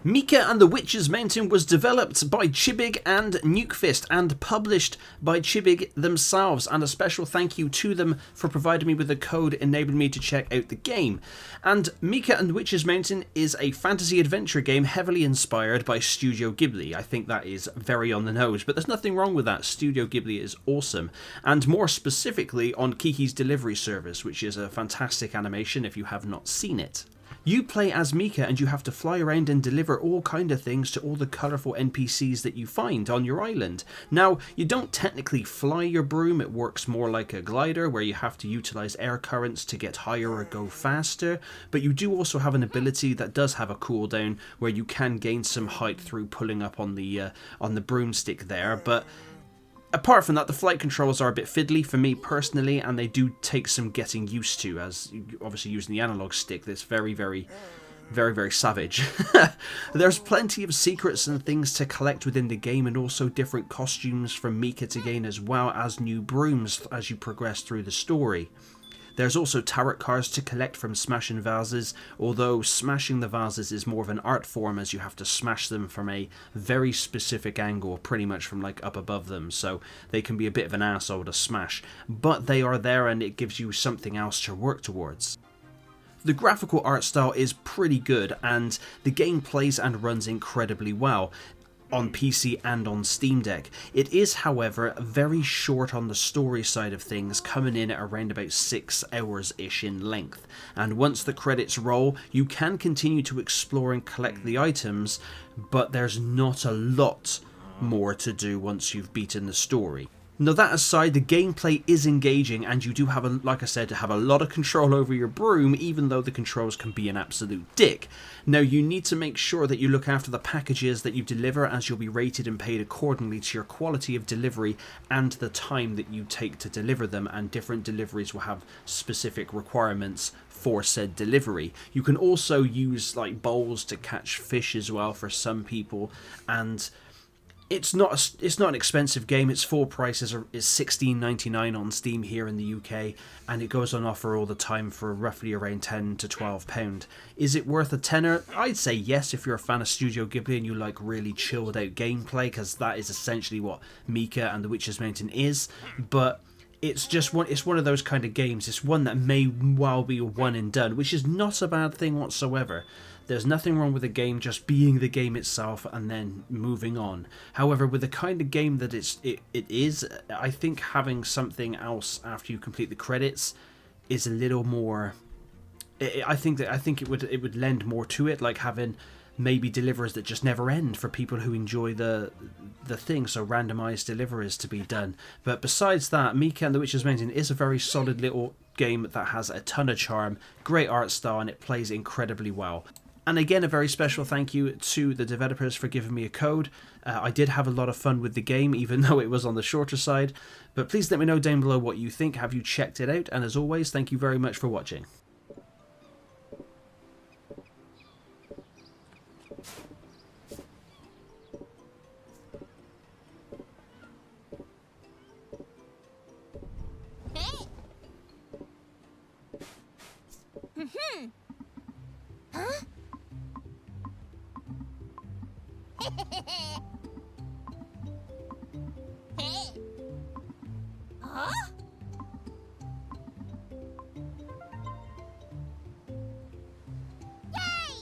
Mika and the Witch's Mountain was developed by Chibig and Nukefist and published by Chibig themselves, and a special thank you to them for providing me with a code enabling me to check out the game. And Mika and the Witch's Mountain is a fantasy adventure game heavily inspired by Studio Ghibli. I think that is very on the nose, but there's nothing wrong with that. Studio Ghibli is awesome, and more specifically on Kiki's Delivery Service, which is a fantastic animation if you have not seen it. You play as Mika and you have to fly around and deliver all kind of things to all the colourful NPCs that you find on your island. Now, you don't technically fly your broom, it works more like a glider where you have to utilise air currents to get higher or go faster, but you do also have an ability that does have a cooldown where you can gain some height through pulling up on the broomstick there, but apart from that, the flight controls are a bit fiddly for me personally, and they do take some getting used to, as obviously using the analog stick that's very, very savage. There's plenty of secrets and things to collect within the game, and also different costumes from Mika to gain, as well as new brooms as you progress through the story. There's also tarot cards to collect from smashing vases, although smashing the vases is more of an art form as you have to smash them from a very specific angle, pretty much from like up above them, so they can be a bit of an asshole to smash, but they are there and it gives you something else to work towards. The graphical art style is pretty good and the game plays and runs incredibly well on PC and on Steam Deck. It is, however, very short on the story side of things, coming in at around about 6 hours-ish in length. And once the credits roll, you can continue to explore and collect the items, but there's not a lot more to do once you've beaten the story. Now that aside, the gameplay is engaging and you do have, like I said, to have a lot of control over your broom, even though the controls can be an absolute dick. Now you need to make sure that you look after the packages that you deliver, as you'll be rated and paid accordingly to your quality of delivery and the time that you take to deliver them, and different deliveries will have specific requirements for said delivery. You can also use like bowls to catch fish as well for some people, and it's not an expensive game. Its full price is $16.99 on Steam here in the UK, and it goes on offer all the time for roughly around £10 to £12. Is it worth a tenner? I'd say yes if you're a fan of Studio Ghibli and you like really chilled out gameplay, because that is essentially what Mika and the Witch's Mountain is. But it's one of those kind of games. It's one that may well be a one and done, which is not a bad thing whatsoever. There's nothing wrong with the game just being the game itself and then moving on. However, with the kind of game that it is, I think having something else after you complete the credits is a little more. I think it would lend more to it, like having maybe deliverers that just never end for people who enjoy the thing, so randomized deliverers to be done. But besides that, Mika and the Witch's Mountain is a very solid little game that has a ton of charm, great art style, and it plays incredibly well. And again, a very special thank you to the developers for giving me a code. I did have a lot of fun with the game, even though it was on the shorter side. But please let me know down below what you think. Have you checked it out? And as always, thank you very much for watching. Huh? Huh? Yay!